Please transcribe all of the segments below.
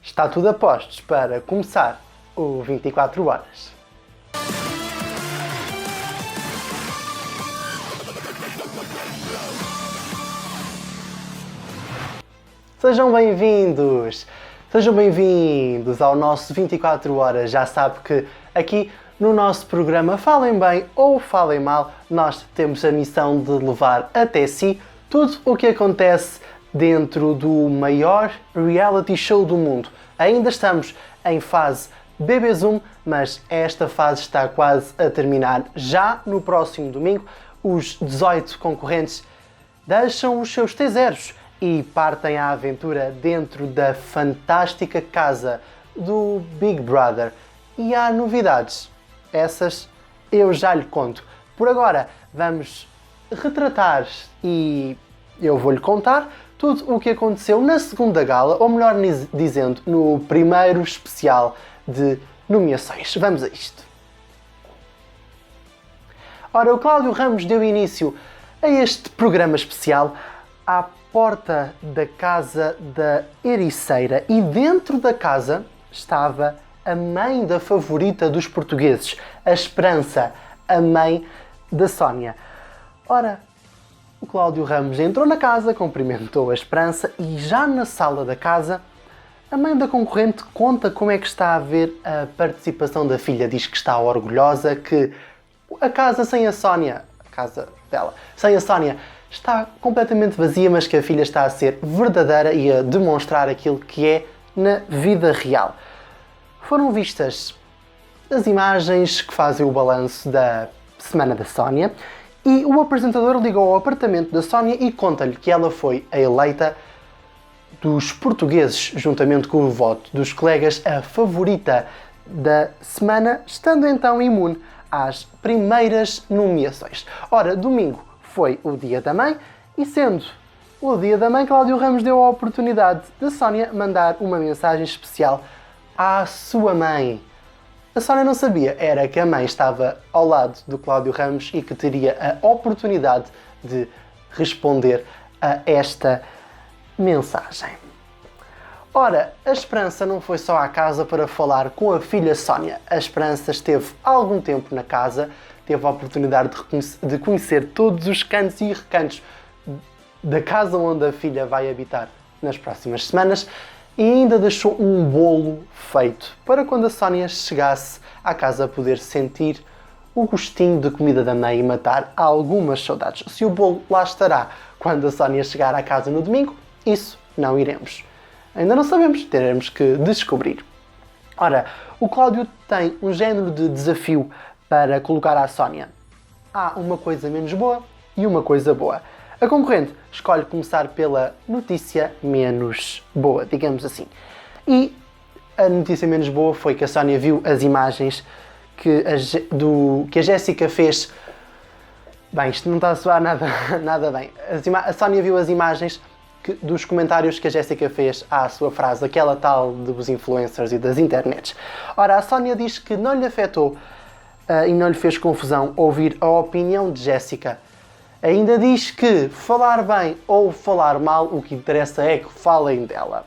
Está tudo a postos para começar o 24 horas. Sejam bem-vindos! Sejam bem-vindos ao nosso 24 horas. Já sabe que aqui no nosso programa, falem bem ou falem mal, nós temos a missão de levar até si tudo o que acontece dentro do maior reality show do mundo. Ainda estamos em fase Bebezoom, mas esta fase está quase a terminar. Já no próximo domingo, os 18 concorrentes deixam os seus T0s e partem à aventura dentro da fantástica casa do Big Brother. E há novidades. Essas eu já lhe conto. Por agora, vamos retratar e eu vou-lhe contar tudo o que aconteceu na segunda gala, ou melhor dizendo, no primeiro especial de nomeações. Vamos a isto. Ora, o Cláudio Ramos deu início a este programa especial à porta da casa da Ericeira e dentro da casa estava a mãe da favorita dos portugueses, a Esperança, a mãe da Sónia. Ora, o Cláudio Ramos entrou na casa, cumprimentou a Esperança e já na sala da casa, a mãe da concorrente conta como é que está a ver a participação da filha. Diz que está orgulhosa, que a casa sem a Sónia, a casa dela, sem a Sónia, está completamente vazia, mas que a filha está a ser verdadeira e a demonstrar aquilo que é na vida real. Foram vistas as imagens que fazem o balanço da semana da Sónia e o apresentador ligou ao apartamento da Sónia e conta-lhe que ela foi a eleita dos portugueses, juntamente com o voto dos colegas, a favorita da semana, estando então imune às primeiras nomeações. Ora, domingo foi o Dia da Mãe e, sendo o Dia da Mãe, Cláudio Ramos deu a oportunidade de Sónia mandar uma mensagem especial à sua mãe. A Sónia não sabia, era que a mãe estava ao lado do Cláudio Ramos e que teria a oportunidade de responder a esta mensagem. Ora, a Esperança não foi só à casa para falar com a filha Sónia. A Esperança esteve algum tempo na casa, teve a oportunidade de conhecer todos os cantos e recantos da casa onde a filha vai habitar nas próximas semanas e ainda deixou um bolo feito para quando a Sónia chegasse à casa poder sentir o gostinho de comida da mãe e matar algumas saudades. Se o bolo lá estará quando a Sónia chegar à casa no domingo, isso não iremos. Ainda não sabemos, teremos que descobrir. Ora, o Cláudio tem um género de desafio para colocar à Sónia. Há uma coisa menos boa e uma coisa boa. A concorrente escolhe começar pela notícia menos boa, digamos assim. E a notícia menos boa foi que a Sónia viu as imagens que a Jéssica fez. Bem, isto não está a soar nada bem. A Sónia viu as imagens dos comentários que a Jéssica fez à sua frase, aquela tal dos influencers e das internets. Ora, a Sónia diz que não lhe afetou e não lhe fez confusão ouvir a opinião de Jéssica. Ainda diz que falar bem ou falar mal, o que interessa é que falem dela.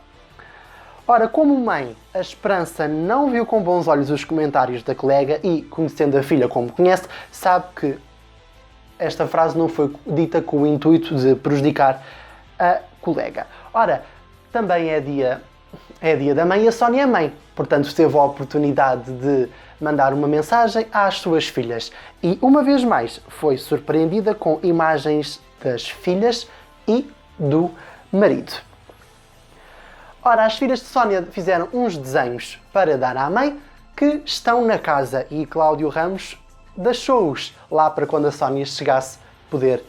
Ora, como mãe, a Esperança não viu com bons olhos os comentários da colega e, conhecendo a filha como conhece, sabe que esta frase não foi dita com o intuito de prejudicar a colega. Ora, também é dia da mãe e a Sónia é mãe, portanto teve a oportunidade de mandar uma mensagem às suas filhas e, uma vez mais, foi surpreendida com imagens das filhas e do marido. Ora, as filhas de Sónia fizeram uns desenhos para dar à mãe que estão na casa e Cláudio Ramos deixou-os lá para quando a Sónia chegasse poder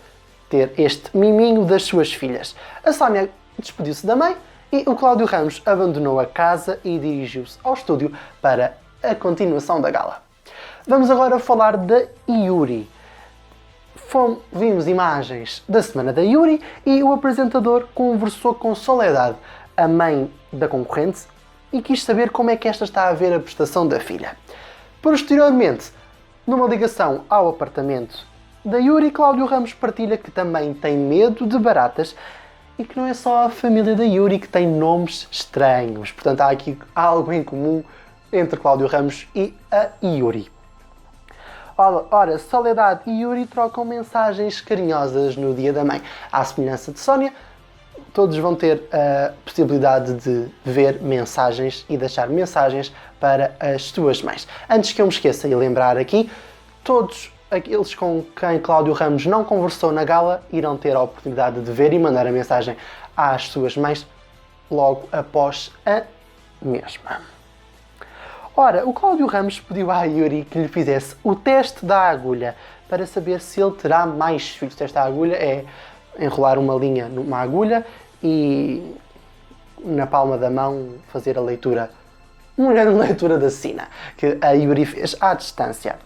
ter este miminho das suas filhas. A Sónia despediu-se da mãe e o Cláudio Ramos abandonou a casa e dirigiu-se ao estúdio para a continuação da gala. Vamos agora falar da Yuri. Vimos imagens da semana da Yuri e o apresentador conversou com Soledade, a mãe da concorrente, e quis saber como é que esta está a ver a prestação da filha. Posteriormente, numa ligação ao apartamento da Yuri, Cláudio Ramos partilha que também tem medo de baratas e que não é só a família da Yuri que tem nomes estranhos. Portanto, há aqui algo em comum entre Cláudio Ramos e a Yuri. Ora, Soledade e Yuri trocam mensagens carinhosas no Dia da Mãe. À semelhança de Sónia, todos vão ter a possibilidade de ver mensagens e deixar mensagens para as suas mães. Antes que eu me esqueça e lembrar aqui, todos aqueles com quem Cláudio Ramos não conversou na gala irão ter a oportunidade de ver e mandar a mensagem às suas mães logo após a mesma. Ora, o Cláudio Ramos pediu à Yuri que lhe fizesse o teste da agulha para saber se ele terá mais filhos. O teste da agulha é enrolar uma linha numa agulha e na palma da mão fazer a leitura, uma grande leitura da sina, que a Yuri fez à distância.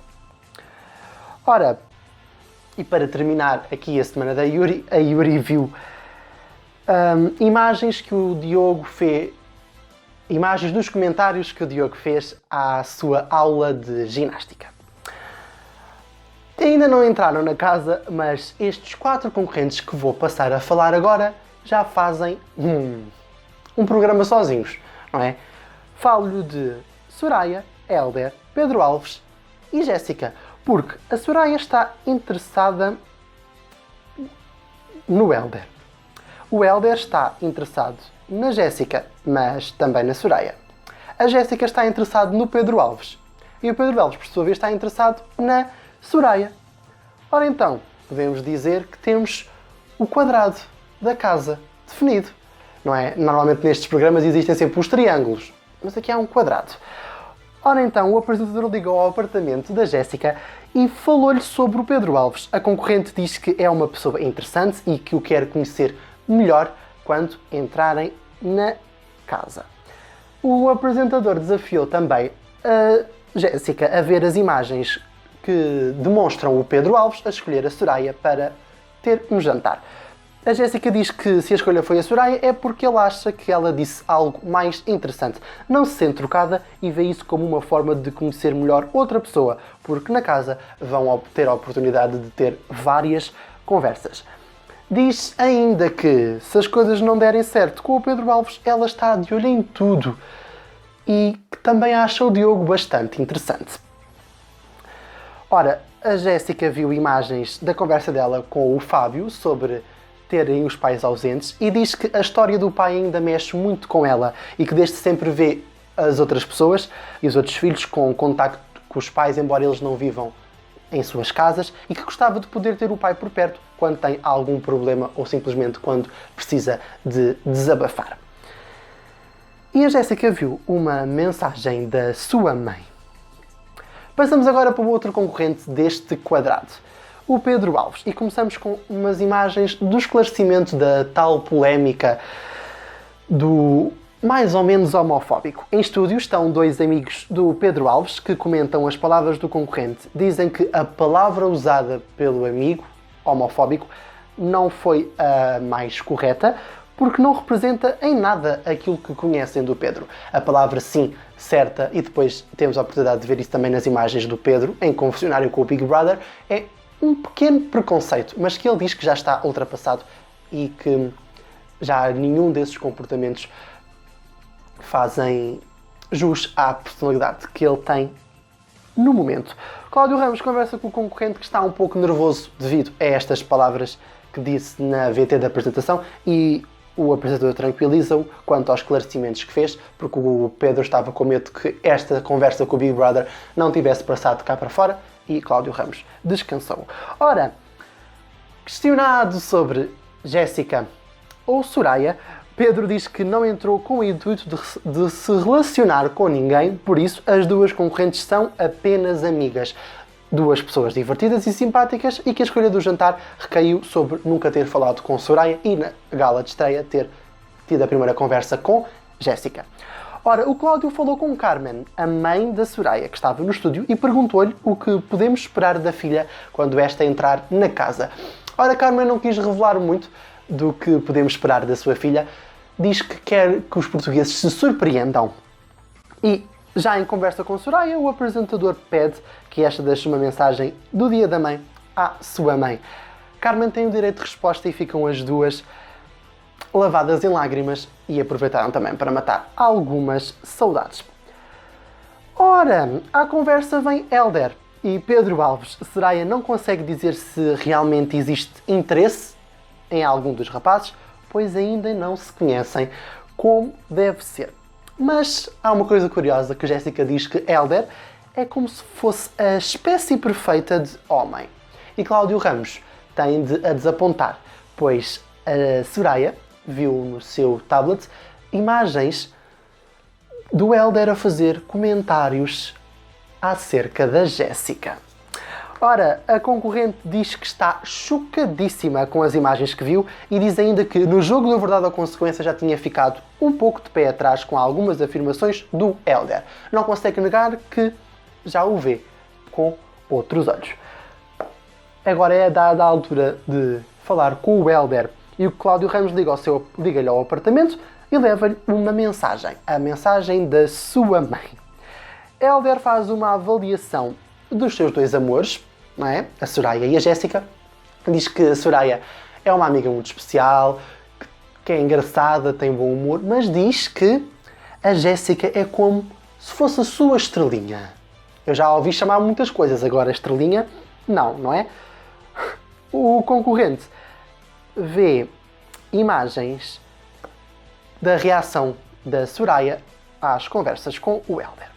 Ora, e para terminar aqui a semana da Yuri, a Yuri viu imagens que o Diogo fez, imagens dos comentários que o Diogo fez à sua aula de ginástica. Ainda não entraram na casa, mas estes 4 concorrentes que vou passar a falar agora já fazem um programa sozinhos, não é? Falo-lhe de Soraya, Hélder, Pedro Alves e Jéssica, porque a Soraya está interessada no Hélder. O Hélder está interessado na Jéssica, mas também na Soraya. A Jéssica está interessada no Pedro Alves. E o Pedro Alves, por sua vez, está interessado na Soraya. Ora então, podemos dizer que temos o quadrado da casa definido. Não é? Normalmente nestes programas existem sempre os triângulos, mas aqui há um quadrado. Ora então, o apresentador ligou ao apartamento da Jéssica e falou-lhe sobre o Pedro Alves. A concorrente diz que é uma pessoa interessante e que o quer conhecer melhor quando entrarem na casa. O apresentador desafiou também a Jéssica a ver as imagens que demonstram o Pedro Alves a escolher a Soraya para ter um jantar. A Jéssica diz que se a escolha foi a Soraya é porque ele acha que ela disse algo mais interessante. Não se sente trocada e vê isso como uma forma de conhecer melhor outra pessoa, porque na casa vão ter a oportunidade de ter várias conversas. Diz ainda que se as coisas não derem certo com o Pedro Alves, ela está de olho em tudo e que também acha o Diogo bastante interessante. Ora, a Jéssica viu imagens da conversa dela com o Fábio sobre terem os pais ausentes e diz que a história do pai ainda mexe muito com ela e que desde sempre vê as outras pessoas e os outros filhos com contacto com os pais, embora eles não vivam em suas casas, e que gostava de poder ter o pai por perto quando tem algum problema ou simplesmente quando precisa de desabafar. E a Jéssica viu uma mensagem da sua mãe. Passamos agora para o outro concorrente deste quadrado, o Pedro Alves, e começamos com umas imagens do esclarecimento da tal polémica do mais ou menos homofóbico. Em estúdio estão 2 amigos do Pedro Alves que comentam as palavras do concorrente. Dizem que a palavra usada pelo amigo homofóbico não foi a mais correta, porque não representa em nada aquilo que conhecem do Pedro. A palavra sim, certa, e depois temos a oportunidade de ver isso também nas imagens do Pedro, em confessionário com o Big Brother, é um pequeno preconceito, mas que ele diz que já está ultrapassado e que já nenhum desses comportamentos fazem jus à personalidade que ele tem no momento. Cláudio Ramos conversa com o concorrente que está um pouco nervoso devido a estas palavras que disse na VT da apresentação e o apresentador tranquiliza-o quanto aos esclarecimentos que fez, porque o Pedro estava com medo que esta conversa com o Big Brother não tivesse passado cá para fora e Cláudio Ramos descansou. Ora, questionado sobre Jéssica ou Soraya, Pedro diz que não entrou com o intuito de se relacionar com ninguém, por isso as 2 concorrentes são apenas amigas. 2 pessoas divertidas e simpáticas e que a escolha do jantar recaiu sobre nunca ter falado com Soraya e na gala de estreia ter tido a primeira conversa com Jéssica. Ora, o Cláudio falou com Carmen, a mãe da Soraya, que estava no estúdio, e perguntou-lhe o que podemos esperar da filha quando esta entrar na casa. Ora, Carmen não quis revelar muito do que podemos esperar da sua filha, diz que quer que os portugueses se surpreendam. E, já em conversa com Soraya, o apresentador pede que esta deixe uma mensagem do Dia da Mãe à sua mãe. Carmen tem o direito de resposta e ficam as duas lavadas em lágrimas e aproveitaram também para matar algumas saudades. Ora, à conversa vem Hélder e Pedro Alves. Soraya não consegue dizer se realmente existe interesse em algum dos rapazes, pois ainda não se conhecem como deve ser. Mas há uma coisa curiosa que Jéssica diz, que Hélder é como se fosse a espécie perfeita de homem. E Cláudio Ramos tem de a desapontar, pois a Soraya viu no seu tablet imagens do Hélder a fazer comentários acerca da Jéssica. Ora, a concorrente diz que está chocadíssima com as imagens que viu e diz ainda que no jogo da verdade ou consequência já tinha ficado um pouco de pé atrás com algumas afirmações do Hélder. Não consegue negar que já o vê com outros olhos. Agora é dada a altura de falar com o Hélder e o Cláudio Ramos liga-lhe ao apartamento e leva-lhe uma mensagem, a mensagem da sua mãe. Hélder faz uma avaliação dos seus dois amores, não é? A Soraya e a Jéssica. Diz que a Soraya é uma amiga muito especial, que é engraçada, tem bom humor, mas diz que a Jéssica é como se fosse a sua estrelinha. Eu já a ouvi chamar muitas coisas, agora estrelinha, não é? O concorrente vê imagens da reação da Soraya às conversas com o Hélder.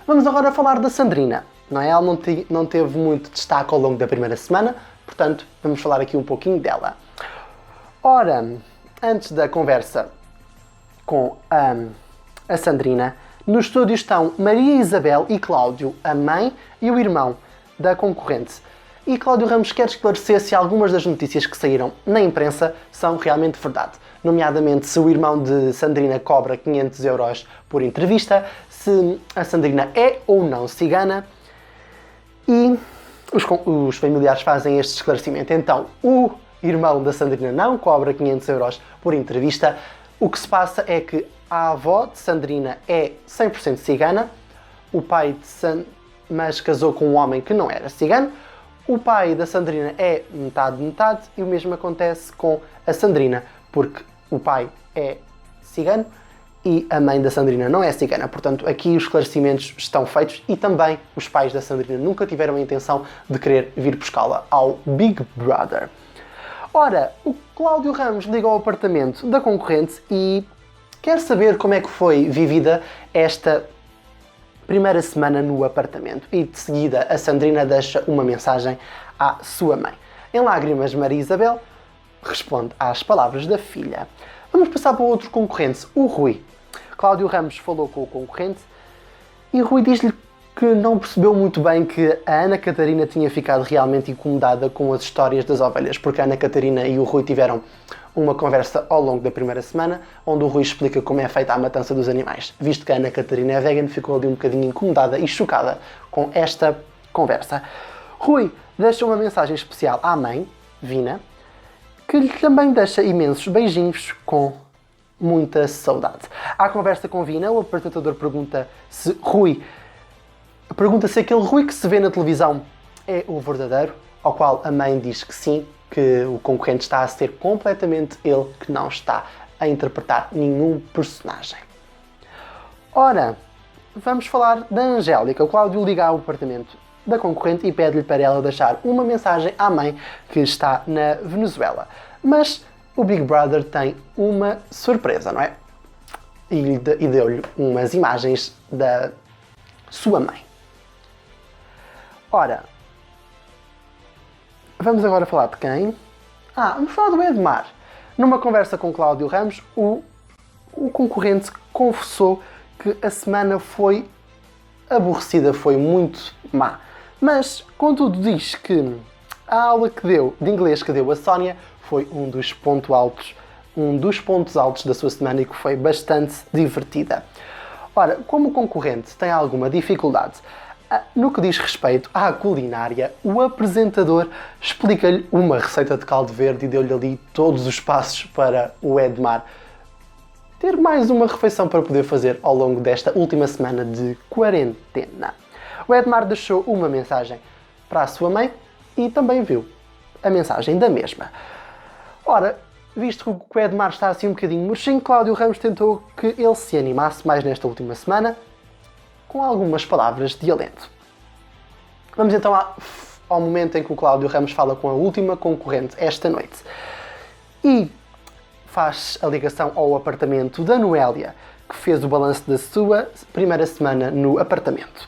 Vamos agora falar da Sandrina. Não é? Ela não teve muito destaque ao longo da primeira semana, portanto, vamos falar aqui um pouquinho dela. Ora, antes da conversa com a Sandrina, no estúdio estão Maria Isabel e Cláudio, a mãe e o irmão da concorrente. E Cláudio Ramos quer esclarecer se algumas das notícias que saíram na imprensa são realmente verdade. Nomeadamente se o irmão de Sandrina cobra 500 euros por entrevista, se a Sandrina é ou não cigana. E os familiares fazem este esclarecimento. Então, o irmão da Sandrina não cobra 500 euros por entrevista. O que se passa é que a avó de Sandrina é 100% cigana, o pai mas casou com um homem que não era cigano. O pai da Sandrina é metade-metade e o mesmo acontece com a Sandrina, porque o pai é cigano e a mãe da Sandrina não é cigana. Portanto, aqui os esclarecimentos estão feitos e também os pais da Sandrina nunca tiveram a intenção de querer vir buscá-la ao Big Brother. Ora, o Cláudio Ramos liga ao apartamento da concorrente e quer saber como é que foi vivida esta primeira semana no apartamento. E de seguida a Sandrina deixa uma mensagem à sua mãe. Em lágrimas, Maria Isabel responde às palavras da filha. Vamos passar para outro concorrente, o Rui. Cláudio Ramos falou com o concorrente e Rui diz-lhe que não percebeu muito bem que a Ana Catarina tinha ficado realmente incomodada com as histórias das ovelhas, porque a Ana Catarina e o Rui tiveram uma conversa ao longo da primeira semana, onde o Rui explica como é feita a matança dos animais. Visto que a Ana Catarina é vegan, ficou ali um bocadinho incomodada e chocada com esta conversa. Rui deixa uma mensagem especial à mãe, Vina, que lhe também deixa imensos beijinhos com muita saudade. À conversa com Vina, o apresentador pergunta se aquele Rui que se vê na televisão é o verdadeiro, ao qual a mãe diz que sim, que o concorrente está a ser completamente ele, que não está a interpretar nenhum personagem. Ora, vamos falar da Angélica. O Cláudio liga ao apartamento da concorrente e pede-lhe para ela deixar uma mensagem à mãe que está na Venezuela. Mas o Big Brother tem uma surpresa, não é? E deu-lhe umas imagens da sua mãe. Ora, vamos agora falar de quem? Vamos falar do Edmar. Numa conversa com Cláudio Ramos, o concorrente confessou que a semana foi aborrecida, foi muito má. Mas, contudo, diz que a aula de inglês que deu a Sónia foi um dos pontos altos da sua semana e que foi bastante divertida. Ora, como o concorrente tem alguma dificuldade no que diz respeito à culinária, o apresentador explica-lhe uma receita de caldo verde e deu-lhe ali todos os passos para o Edmar ter mais uma refeição para poder fazer ao longo desta última semana de quarentena. O Edmar deixou uma mensagem para a sua mãe e também viu a mensagem da mesma. Ora, visto que o Edmar está assim um bocadinho murchinho, Cláudio Ramos tentou que ele se animasse mais nesta última semana com algumas palavras de alento. Vamos então ao momento em que o Cláudio Ramos fala com a última concorrente esta noite. E faz a ligação ao apartamento da Noélia, que fez o balanço da sua primeira semana no apartamento.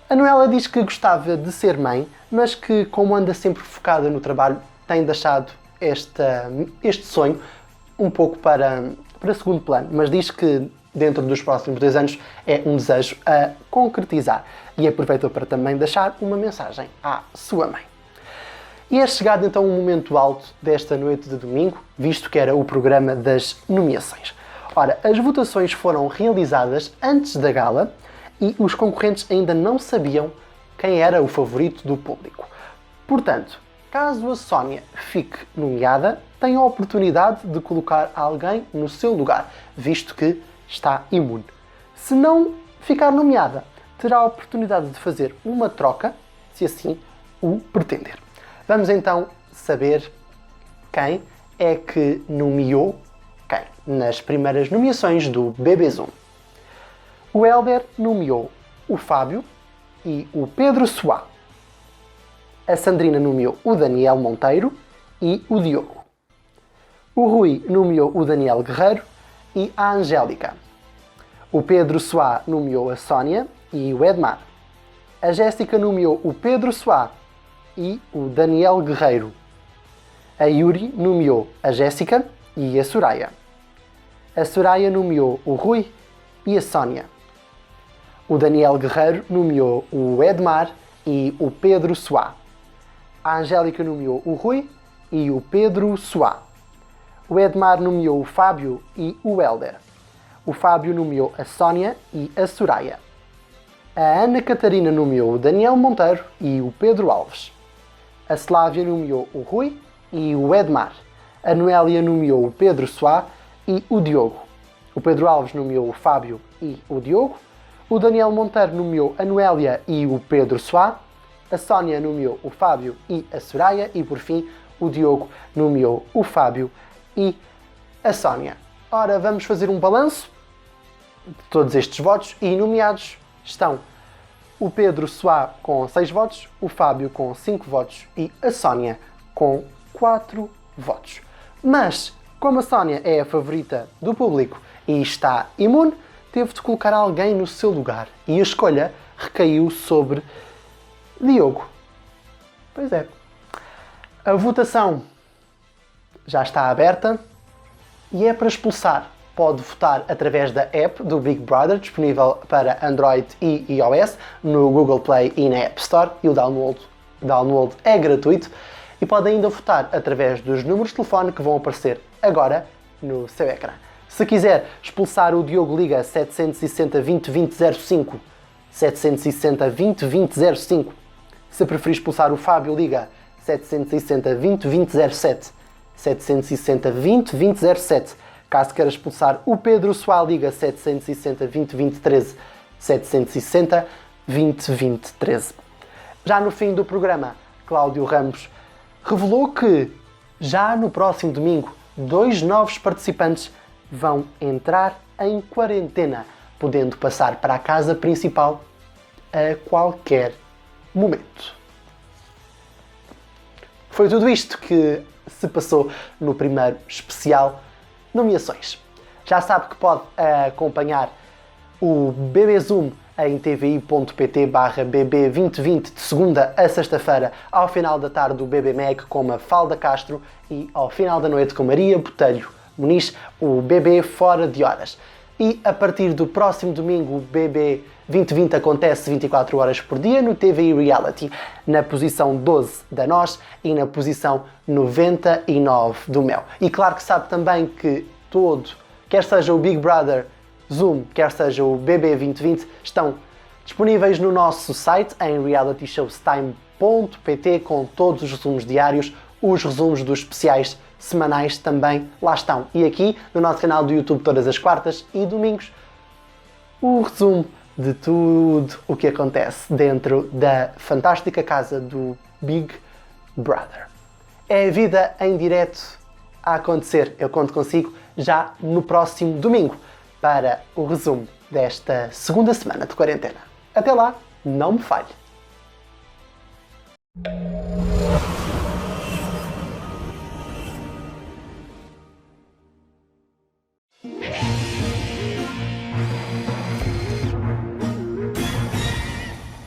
A Noélia diz que gostava de ser mãe, mas que, como anda sempre focada no trabalho, tem deixado este sonho um pouco para segundo plano, mas diz que dentro dos próximos 2 anos é um desejo a concretizar, e aproveitou para também deixar uma mensagem à sua mãe. E é chegado então um momento alto desta noite de domingo, visto que era o programa das nomeações. Ora, as votações foram realizadas antes da gala e os concorrentes ainda não sabiam quem era o favorito do público. Portanto, caso a Sónia fique nomeada, tem a oportunidade de colocar alguém no seu lugar, visto que está imune. Se não ficar nomeada, terá a oportunidade de fazer uma troca, se assim o pretender. Vamos então saber quem é que nomeou quem nas primeiras nomeações do BB Zoom. O Hélder nomeou o Fábio e o Pedro Soá. A Sandrina nomeou o Daniel Monteiro e o Diogo. O Rui nomeou o Daniel Guerreiro e a Angélica. O Pedro Soá nomeou a Sónia e o Edmar. A Jéssica nomeou o Pedro Soá e o Daniel Guerreiro. A Yuri nomeou a Jéssica e a Soraya. A Soraya nomeou o Rui e a Sónia. O Daniel Guerreiro nomeou o Edmar e o Pedro Soá. A Angélica nomeou o Rui e o Pedro Soá. O Edmar nomeou o Fábio e o Hélder. O Fábio nomeou a Sónia e a Soraya. A Ana Catarina nomeou o Daniel Monteiro e o Pedro Alves. A Slávia nomeou o Rui e o Edmar. A Noélia nomeou o Pedro Soá e o Diogo. O Pedro Alves nomeou o Fábio e o Diogo. O Daniel Monteiro nomeou a Noélia e o Pedro Soá. A Sónia nomeou o Fábio e a Soraya. E, por fim, o Diogo nomeou o Fábio e a Sónia. Ora, vamos fazer um balanço de todos estes votos e nomeados estão o Pedro Soá com 6 votos, o Fábio com 5 votos e a Sónia com 4 votos. Mas, como a Sónia é a favorita do público e está imune, teve de colocar alguém no seu lugar e a escolha recaiu sobre Diogo. Pois é. A votação já está aberta e é para expulsar. Pode votar através da app do Big Brother, disponível para Android e iOS, no Google Play e na App Store, e o download é gratuito. E pode ainda votar através dos números de telefone que vão aparecer agora no seu ecrã. Se quiser expulsar o Diogo, liga 760 20 20 05, 760 20 20 05. Se preferir expulsar o Fábio, liga 760 20 20 07, 760 20 20 07. Caso queira expulsar o Pedro Soá, liga 760 20 20 13, 760 20 20 13. Já no fim do programa, Cláudio Ramos revelou que, já no próximo domingo, 2 novos participantes vão entrar em quarentena, podendo passar para a casa principal a qualquer momento. Foi tudo isto que se passou no primeiro especial Nomeações. Já sabe que pode acompanhar o BB Zoom em tvi.pt/bb2020 de segunda a sexta-feira, ao final da tarde o BB Mag com Mafalda Castro e ao final da noite com Maria Botelho Muniz, o BB Fora de Horas. E a partir do próximo domingo o BB 2020 acontece 24 horas por dia no TVI Reality, na posição 12 da Nós e na posição 99 do Mel. E claro que sabe também que quer seja o Big Brother Zoom, quer seja o BB 2020, estão disponíveis no nosso site em realityshowstime.pt com todos os resumos diários, os resumos dos especiais semanais também lá estão. E aqui no nosso canal do YouTube todas as quartas e domingos, o resumo de tudo o que acontece dentro da fantástica casa do Big Brother. É a vida em direto a acontecer. Eu conto consigo já no próximo domingo para o resumo desta segunda semana de quarentena. Até lá, não me falhe!